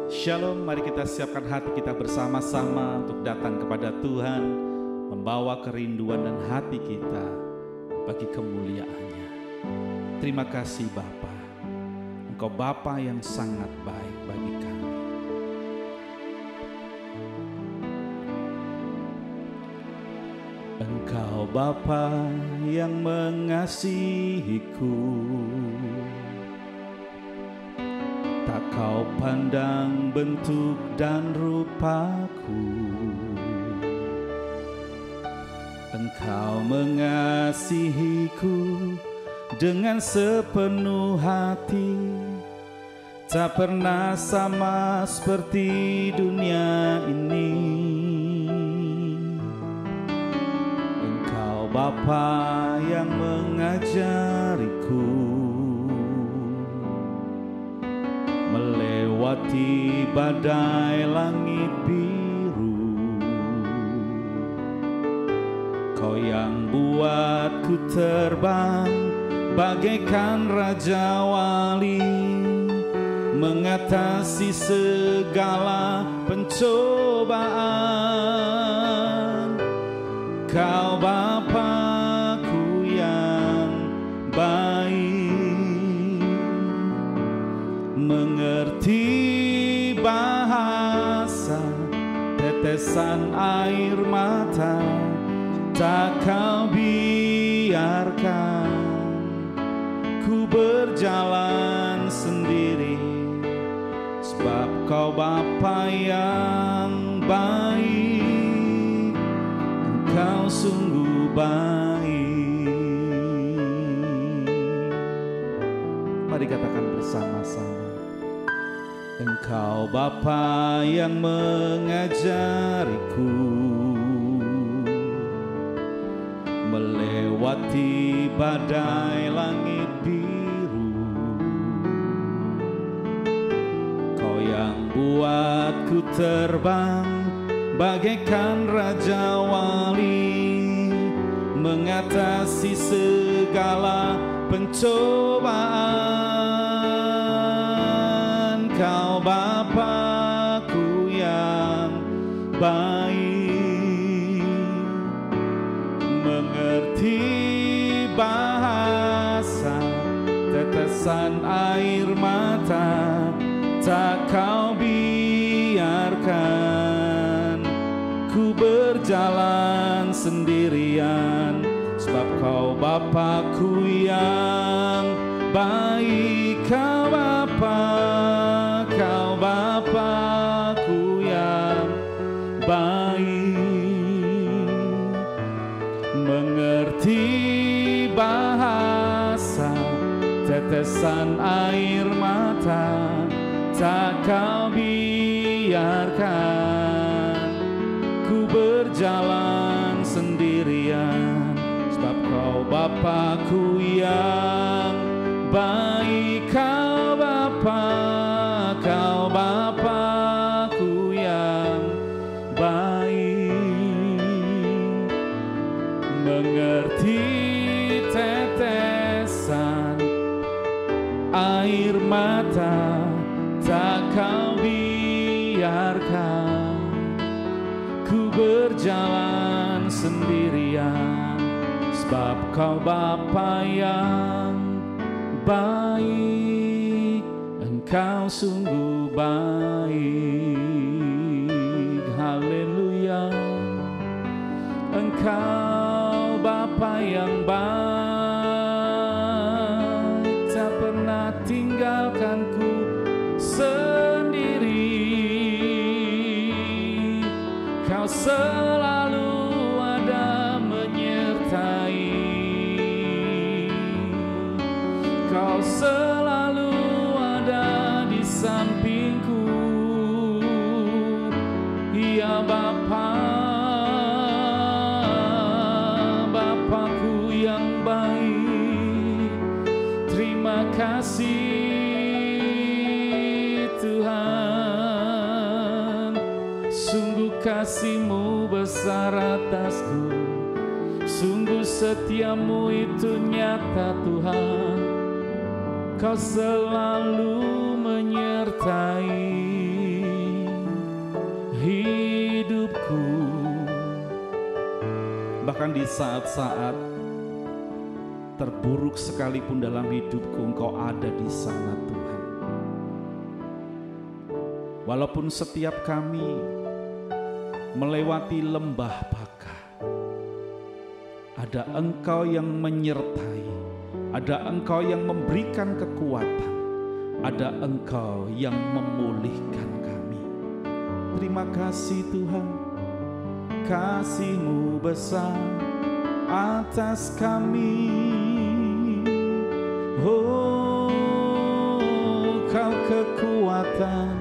Shalom, mari kita siapkan hati kita bersama-sama untuk datang kepada Tuhan, membawa kerinduan dan hati kita bagi kemuliaan-Nya. Terima kasih Bapa, Engkau Bapa yang sangat baik bagi kami. Engkau Bapa yang mengasihiku, tak kau pandang bentuk dan rupaku. Engkau mengasihiku dengan sepenuh hati, tak pernah sama seperti dunia ini. Engkau Bapa yang mengajariku melewati badai langit biru. Kau yang buatku terbang bagaikan raja wali, mengatasi segala pencobaan. Kau Bapa-Ku yang baik, mengerti bahasa tetesan air mata, tak kau biarkan ku berjalan sendiri, sebab kau Bapa yang baik, Engkau sungguh baik. Mari katakan bersama-sama. Engkau Bapa yang mengajariku melewati badai langit biru. Kau yang buatku terbang bagaikan raja wali, mengatasi segala pencobaan. Kau Bapa-Ku yang baik, mengerti bahasa tetesan air mata, tak kau biarkan ku berjalan sendirian, sebab kau Bapa-Ku yang baik. Kau Bapa-Ku yang baik, mengerti bahasa tetesan air mata, tak kau biarkan ku berjalan sendirian, sebab kau Bapa-Ku yang baik. Kau Bapa-Ku yang baik, mengerti tetesan air mata, tak kau biarkan ku berjalan sendirian, sebab kau Bapa yang baik, Engkau sungguh baik. Haleluya. Engkau Bapa yang baik, tak pernah tinggalkanku sendiri. Kau selalu ada menyertai, Kau selalu ada di sampingku. Ya Bapa, Bapa-Ku yang baik, terima kasih Tuhan. Sungguh kasih-Mu besar atasku, sungguh setia-Mu itu nyata Tuhan. Kau selalu menyertai. bahkan di saat-saat terburuk sekalipun dalam hidupku, Engkau ada di sana Tuhan. Walaupun setiap kami melewati lembah baka, ada Engkau yang menyertai, ada Engkau yang memberikan kekuatan, ada Engkau yang memulihkan kami. Terima kasih Tuhan, kasih-Mu besar atas kami. Oh, Kau kekuatan,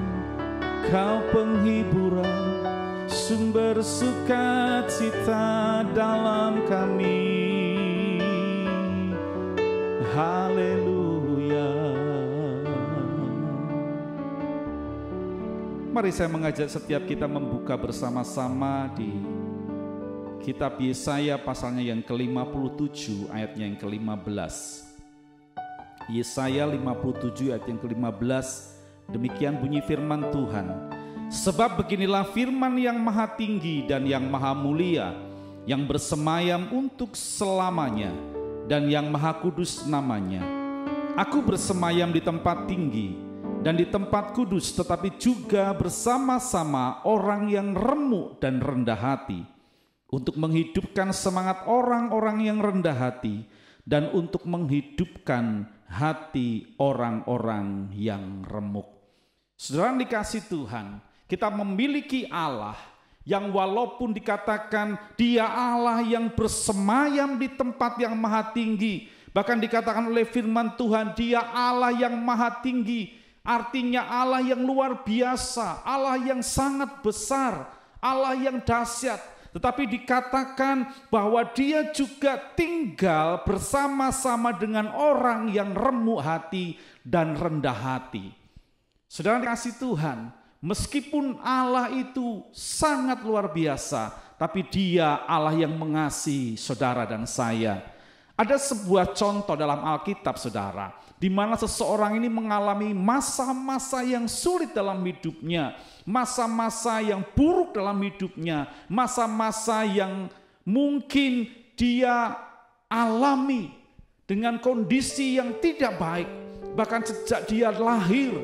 Kau penghiburan, sumber sukacita dalam kami. Haleluya. Mari saya mengajak setiap kita membuka bersama-sama di Kitab Yesaya pasalnya yang ke-57 ayatnya yang ke-15. Yesaya 57 ayat yang ke-15, demikian bunyi firman Tuhan. Sebab beginilah firman yang maha tinggi dan yang maha mulia, yang bersemayam untuk selamanya, dan yang maha kudus namanya. Aku bersemayam di tempat tinggi dan di tempat kudus, tetapi juga bersama-sama orang yang remuk dan rendah hati, untuk menghidupkan semangat orang-orang yang rendah hati, dan untuk menghidupkan hati orang-orang yang remuk. Saudara dikasih Tuhan, kita memiliki Allah yang walaupun dikatakan Dia Allah yang bersemayam di tempat yang maha tinggi, bahkan dikatakan oleh firman Tuhan Dia Allah yang maha tinggi, artinya Allah yang luar biasa, Allah yang sangat besar, Allah yang dahsyat. Tetapi dikatakan bahwa Dia juga tinggal bersama-sama dengan orang yang remuk hati dan rendah hati. Saudara kasih Tuhan, meskipun Allah itu sangat luar biasa, tapi Dia Allah yang mengasihi saudara dan saya. Ada sebuah contoh dalam Alkitab saudara, di mana seseorang ini mengalami masa-masa yang sulit dalam hidupnya, masa-masa yang buruk dalam hidupnya, masa-masa yang mungkin dia alami dengan kondisi yang tidak baik. Bahkan sejak dia lahir,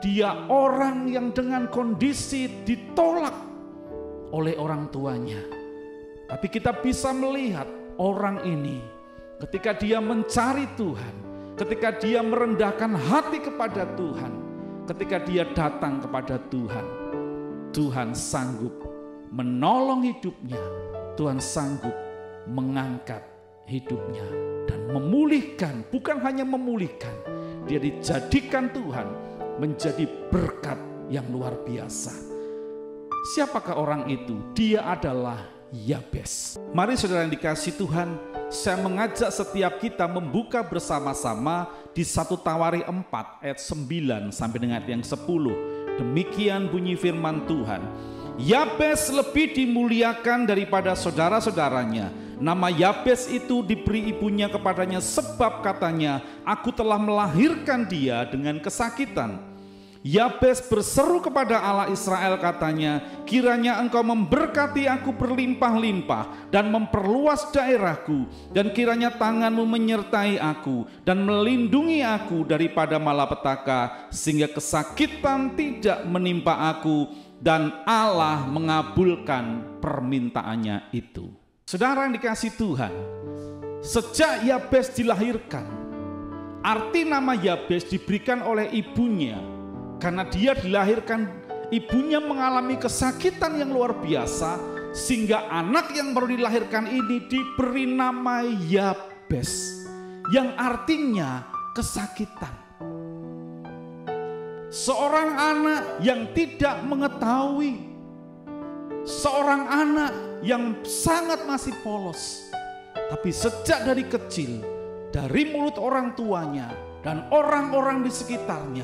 dia orang yang dengan kondisi ditolak oleh orang tuanya. Tapi kita bisa melihat orang ini ketika dia mencari Tuhan, ketika dia merendahkan hati kepada Tuhan, ketika dia datang kepada Tuhan, Tuhan sanggup menolong hidupnya, Tuhan sanggup mengangkat hidupnya dan memulihkan. Bukan hanya memulihkan, dia dijadikan Tuhan menjadi berkat yang luar biasa. Siapakah orang itu? Dia adalah Yabes. Mari saudara yang dikasih Tuhan, saya mengajak setiap kita membuka bersama-sama di 1 Tawari 4 ayat 9 sampai dengan ayat yang 10. Demikian bunyi firman Tuhan. Yabes lebih dimuliakan daripada saudara-saudaranya. Nama Yabes itu diberi ibunya kepadanya sebab katanya, aku telah melahirkan dia dengan kesakitan. Yabes berseru kepada Allah Israel katanya, kiranya engkau memberkati aku berlimpah-limpah dan memperluas daerahku, dan kiranya tanganmu menyertai aku dan melindungi aku daripada malapetaka, sehingga kesakitan tidak menimpa aku. Dan Allah mengabulkan permintaannya itu. Saudara yang dikasih Tuhan, sejak Yabes dilahirkan, arti nama Yabes diberikan oleh ibunya. Karena dia dilahirkan, ibunya mengalami kesakitan yang luar biasa, sehingga anak yang baru dilahirkan ini diberi nama Yabes, yang artinya kesakitan. Seorang anak yang tidak mengetahui, seorang anak yang sangat masih polos, tapi sejak dari kecil, dari mulut orang tuanya dan orang-orang di sekitarnya,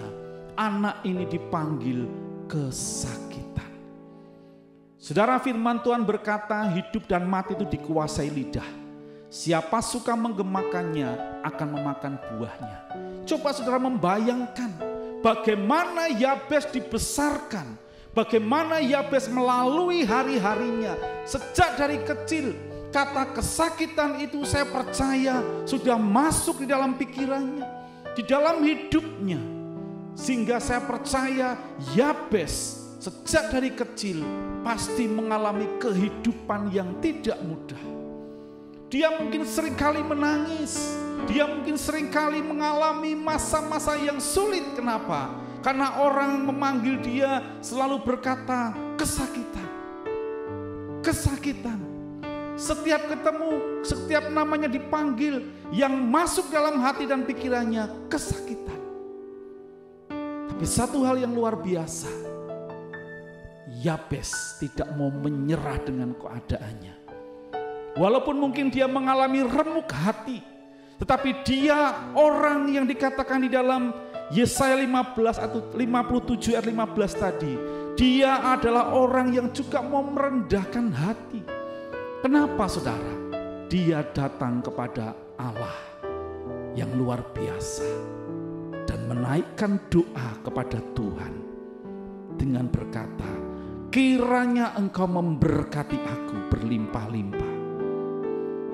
anak ini dipanggil kesakitan. Saudara, firman Tuhan berkata, hidup dan mati itu dikuasai lidah. Siapa suka menggemakannya akan memakan buahnya. Coba saudara membayangkan bagaimana Yabes dibesarkan, bagaimana Yabes melalui hari-harinya. Sejak dari kecil Kata kesakitan itu saya percaya sudah masuk di dalam pikirannya, di dalam hidupnya. Sehingga saya percaya Yabes sejak dari kecil pasti mengalami kehidupan yang tidak mudah. Dia mungkin seringkali menangis, dia mungkin seringkali mengalami masa-masa yang sulit. Kenapa? Karena orang memanggil dia selalu berkata kesakitan, kesakitan. Setiap ketemu, setiap namanya dipanggil, yang masuk dalam hati dan pikirannya kesakitan. Tapi satu hal yang luar biasa, Yabes tidak mau menyerah dengan keadaannya. Walaupun mungkin dia mengalami remuk hati, tetapi dia orang yang dikatakan di dalam Yesaya 15 atau 57 ayat 15 tadi, dia adalah orang yang juga mau merendahkan hati. Kenapa saudara? Dia datang kepada Allah yang luar biasa dan menaikkan doa kepada Tuhan dengan berkata, kiranya engkau memberkati aku berlimpah-limpah.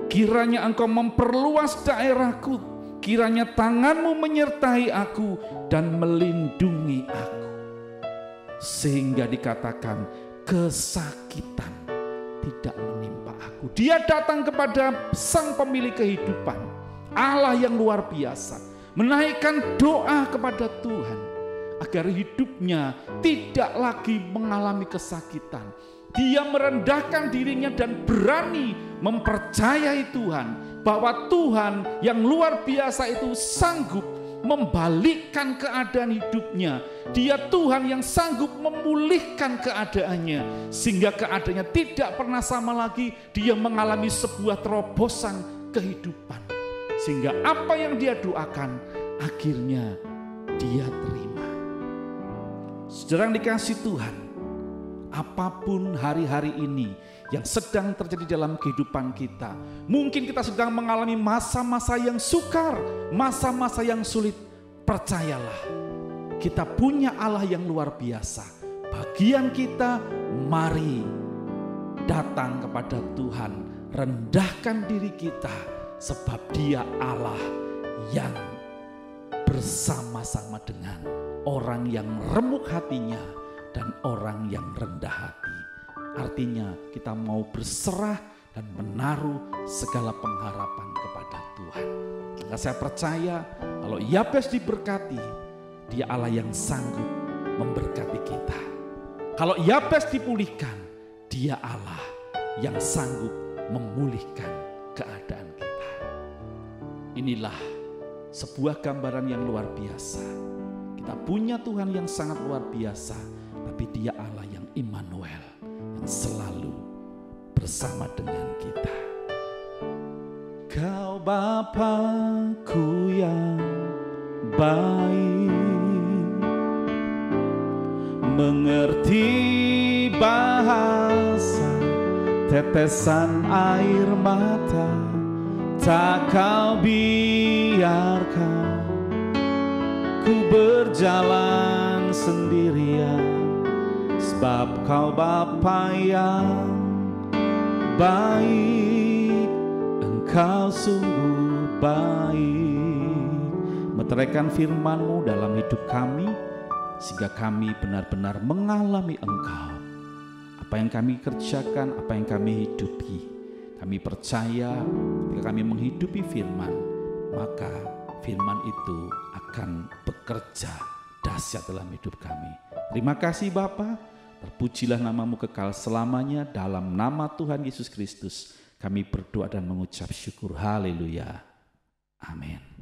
Kiranya engkau memperluas daerahku, kiranya tanganmu menyertai aku dan melindungi aku. Sehingga dikatakan kesakitan tidak menimpa aku. Dia datang kepada sang pemilik kehidupan, Allah yang luar biasa, menaikkan doa kepada Tuhan agar hidupnya tidak lagi mengalami kesakitan. Dia merendahkan dirinya dan berani mempercayai Tuhan bahwa Tuhan yang luar biasa itu sanggup membalikkan keadaan hidupnya. Dia Tuhan yang sanggup memulihkan keadaannya sehingga keadaannya tidak pernah sama lagi. Dia mengalami sebuah terobosan kehidupan sehingga apa yang dia doakan akhirnya dia terima. Saudara yang dikasihi Tuhan, apapun hari-hari ini yang sedang terjadi dalam kehidupan kita, mungkin kita sedang mengalami masa-masa yang sukar, masa-masa yang sulit. Percayalah, kita punya Allah yang luar biasa. Bagian kita, mari datang kepada Tuhan, rendahkan diri kita, sebab Dia Allah yang bersama-sama dengan orang yang remuk hatinya dan orang yang rendah hati. Artinya kita mau berserah dan menaruh segala pengharapan kepada Tuhan. Maka saya percaya kalau Yabes diberkati, Dia Allah yang sanggup memberkati kita. Kalau Yabes dipulihkan, Dia Allah yang sanggup memulihkan keadaan kita. Inilah sebuah gambaran yang luar biasa. Kita punya Tuhan yang sangat luar biasa, tapi Dia Allah yang Immanuel, yang selalu bersama dengan kita. Kau Bapa-Ku yang baik, mengerti bahasa tetesan air mata, tak Kau biarkan ku berjalan sendirian, sebab Kau Bapa yang baik, Engkau sungguh baik. Meteraikan firman-Mu dalam hidup kami, sehingga kami benar-benar mengalami Engkau. Apa yang kami kerjakan, apa yang kami hidupi, kami percaya ketika kami menghidupi firman, maka firman itu akan bekerja dahsyat dalam hidup kami. Terima kasih Bapa, terpujilah nama-Mu kekal selamanya. Dalam nama Tuhan Yesus Kristus kami berdoa dan mengucap syukur. Haleluya. Amin.